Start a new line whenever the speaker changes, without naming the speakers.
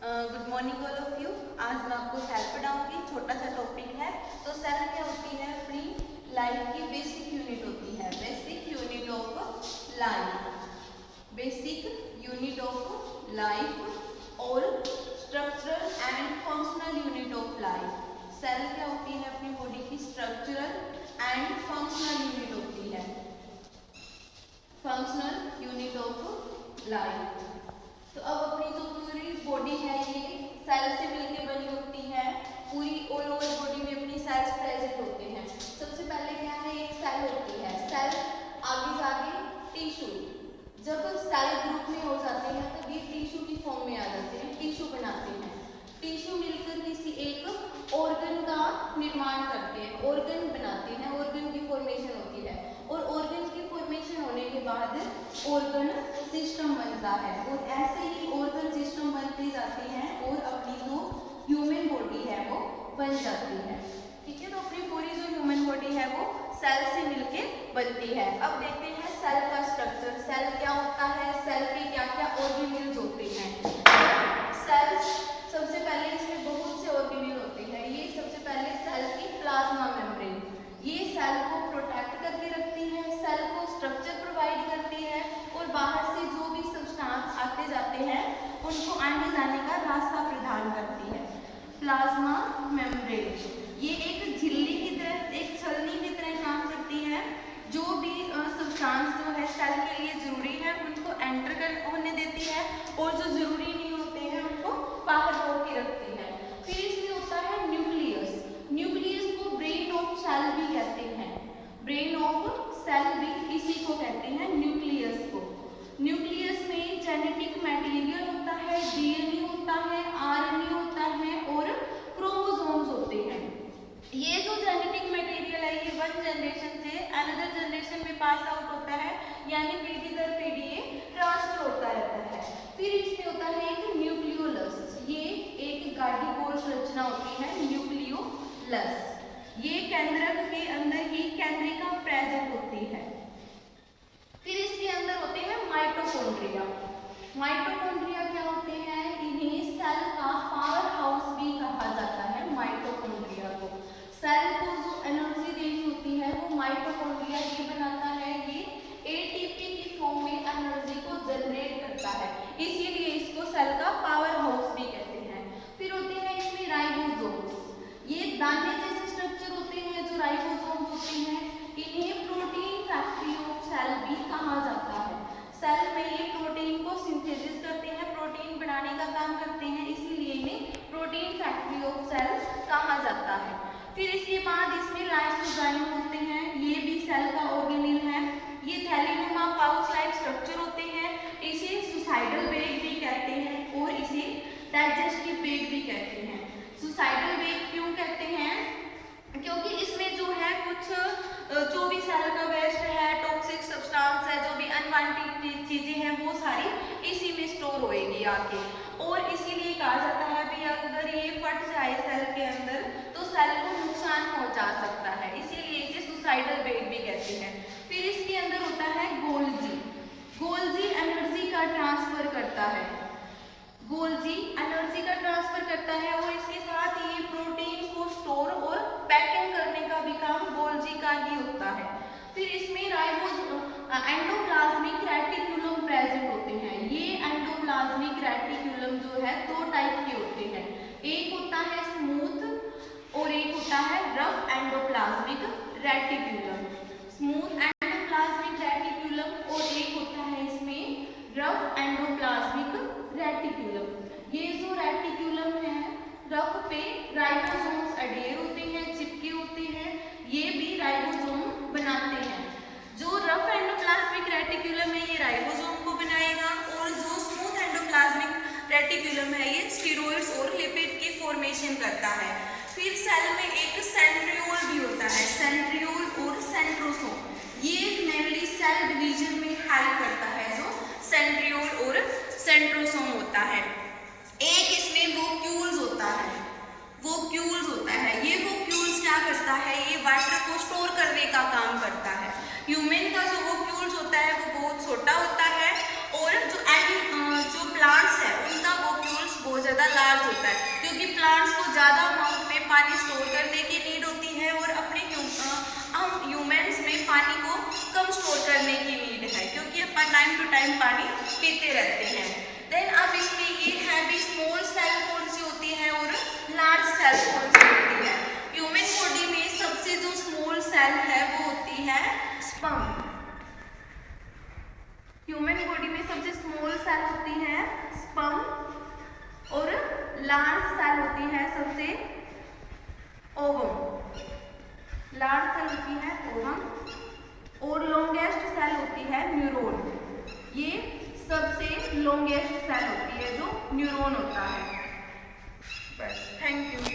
Good morning all of you. आज मैं आपको सेल पढ़ाऊंगी। छोटा सा टॉपिक है। तो सेल क्या होती है? अपनी लाइफ की बेसिक यूनिट होती है। Basic unit of life, basic unit of life और structural and functional unit of life. Cell क्या होती है? अपनी बॉडी की स्ट्रक्चरल एंड फंक्शनल यूनिट होती है। Functional unit of life. तो अब अपनी जो पूरी बॉडी है ये सेल से मिलकर बनी होती है। पूरी ऑल ओवर बॉडी में अपनी सेल्स प्रेजेंट होते हैं। सबसे पहले क्या है? एक सेल होती है। सेल आगे जाके टिश्यू, जब सेल ग्रुप में हो जाते हैं तब ये टिश्यू की फॉर्म में आ जाते हैं, टिश्यू बनाते हैं। टिश्यू मिलकर किसी एक ऑर्गन का निर्माण करते हैं, ऑर्गन बनाते हैं, ऑर्गन की फॉर्मेशन होती है और ऑर्गन की फॉर्मेशन होने के बाद ऑर्गन सिस्टम बनता है और ऐसे ही ऑर्गन सिस्टम बनते जाते हैं और अपनी जो ह्यूमन बॉडी है वो बन जाती है। ठीक है, तो अपनी पूरी जो ह्यूमन बॉडी है वो सेल से मिलके बनती है। अब देखते हैं सेल का स्ट्रक्चर। सेल क्या होता है? सेल के क्या क्या ऑर्गेनेल्स होते हैं? सेल्स सबसे पहले इसमें बहुत से ऑर्गेनेल होते हैं। ये सबसे पहले सेल की प्लाज्मा मेम्ब्रेन, ये सेल को प्रोटेक्ट करके रखती है, सेल को स्ट्रक्चर प्रोवाइड करती है और बाहर से जो भी सब्सटेंस आते जाते हैं उनको आने जाने का रास्ता प्रदान करती है। प्लाज्मा मेम्ब्रेन ये एक झिल्ली की तरह, एक छलनी की तरह काम करती है। जो भी सब्सटेंस जो है सेल के लिए जरूरी है उनको एंटर होने देती है और जो जरूरी नहीं होते हैं उनको बाहर रोक के रखती है। फिर इसमें होता है न्यूक्लियस। न्यूक्लियस को ब्रेन ऑफ सेल भी कहते हैं। ब्रेन ऑफ सेल भी इसी को कहते हैं, न्यूक्लियस को। न्यूक्लियस में जेनेटिक मटेरियल होता है, डीएनए होता है, आरएनए होता है और क्रोमोसोम्स होते हैं। ये जो जेनेटिक मटेरियल है ये वन जनरेशन से अनदर जनरेशन में पास आउट होता है, यानी पीढ़ी दर पीढ़ी ये ट्रांसफर होता रहता है। फिर इसमें होता है एक न्यूक्लियोलस। ये एक गाढ़ी गोल संरचना होती है, न्यूक्लियोलस। ये केंद्रक के अंदर ही केंद्रिका प्रेजेंट होती है। फिर इसके अंदर होते हैं माइटोकॉन्ड्रिया। माइटोकॉन्ड्रिया क्या होते हैं? इन्हें सेल का पावर हाउस भी कहा जाता है। माइटोकॉन्ड्रिया को, सेल को जो एनर्जी देनी होती है वो माइटोकॉन्ड्रिया ही बनाता है। ये एटीपी की फॉर्म में एनर्जी को जनरेट करता है, इसीलिए इसको सेल का पावर हाउस भी कहते हैं। फिर होते हैं इसमें राइबोसोम्स। ये दाने जैसे स्ट्रक्चर होते हैं जो राइबोसोम्स होते हैं, इन्हें प्रोटीन फैक्ट्री ऑफ सेल भी कहा जाता है। सेल में ये प्रोटीन को सिंथेसिस करते हैं, प्रोटीन बनाने का काम करते हैं, इसलिए इन्हें प्रोटीन फैक्ट्री ऑफ सेल कहा जाता है। फिर इसके बाद इसमें लाइसोजाइम होते हैं, ये भी सेल का ऑर्गेनेल है। ये थैलीनुमा पाउच लाइक स्ट्रक्चर होते हैं। इसे सुसाइडल बैग भी कहते हैं और इसे डाइजेस्टिव बैग भी कहते हैं। सुसाइडल बैग क्यों कहते हैं? क्योंकि इसमें जो है कुछ जो भी सेल का वेस्ट है, टॉक्सिक सब्सटेंस है, जो भी अनवांटेड चीजें हैं वो सारी इसी में स्टोर होएगी आके, और इसीलिए कहा जाता है कि अगर ये फट जाए सेल के अंदर तो सेल को नुकसान पहुंचा सकता है, इसीलिए इसे सुसाइडल बैग भी कहते हैं। फिर इसके अंदर होता है गोल्जी। गोल्जी एनर्जी का ट्रांसफर करता है। गोल्जी एनर्जी का ट्रांसफर करता है और इसके साथ ये प्रोटीन को स्टोर और पैकिंग करने का भी काम गोल्जी का ही होता है। फिर इसमें एंडोप्लाज्मिक रेटिक्यूलम प्रेजेंट होते हैं। ये एंडोप्लाज्मिक रेटिक्यूलम जो है दो टाइप के होते हैं, एक होता है स्मूथ और एक होता है rough endoplasmic reticulum. Smooth endoplasmic reticulum और एक होता है इसमें रफ एंडोप्लाज्मिक रेटिक्यूलम। ये जो रेटिक्यूलम है रफ पे राइबोसोम्स अडेयर होते हैं, चिपके होते हैं, ये भी राइबोसोम बनाते हैं। जो रफ एंडोप्लाज्मिक रेटिक्यूलम है ये राइबोसोम को बनाएगा और जो स्मूथ एंडोप्लाज्मिक रेटिक्यूलम है ये स्टेरॉइड्स और लिपिड की फॉर्मेशन करता है। फिर सेल में एक सेंट्रियोल भी होता है, सेंट्रियोल और सेंट्रोसोम। ये मेनली सेल डिवीजन में हेल्प करता है, जो सेंट्रियोल और सेंट्रोसोम होता है। एक इसमें वोक्यूल्स होता है, वोक्यूल्स होता है। ये वोक्यूल्स क्या करता है? ये वाटर को स्टोर करने का काम करता है। ह्यूमन का जो वोक्यूल्स होता है वो बहुत छोटा होता है और जो प्लांट्स है उनका वोक्यूल्स बहुत ज़्यादा होता है, क्योंकि प्लांट्स को ज़्यादा अमाउंट में पानी स्टोर करने की नीड होती है और अपने हम ह्यूमंस में पानी को कम स्टोर करने की नीड है, क्योंकि अपन टाइम टू टाइम पानी पीते रहते हैं। देन अब इसमें ये है भी स्मॉल सेल कौन सी होती है और लार्ज सेल कौन सी होती है। ह्यूमन बॉडी में सबसे जो स्मॉल सेल है वो होती है स्पर्म। ह्यूमन बॉडी में सबसे स्मॉल सेल होती है स्पर्म और लार्ज सेल होती है सबसे ओवम। लार्ज सेल होती है ओवम और लॉन्गेस्ट सेल होती है न्यूरॉन। ये सबसे लॉन्गेस्ट सेल होती है जो न्यूरॉन होता है। बस, थैंक यू।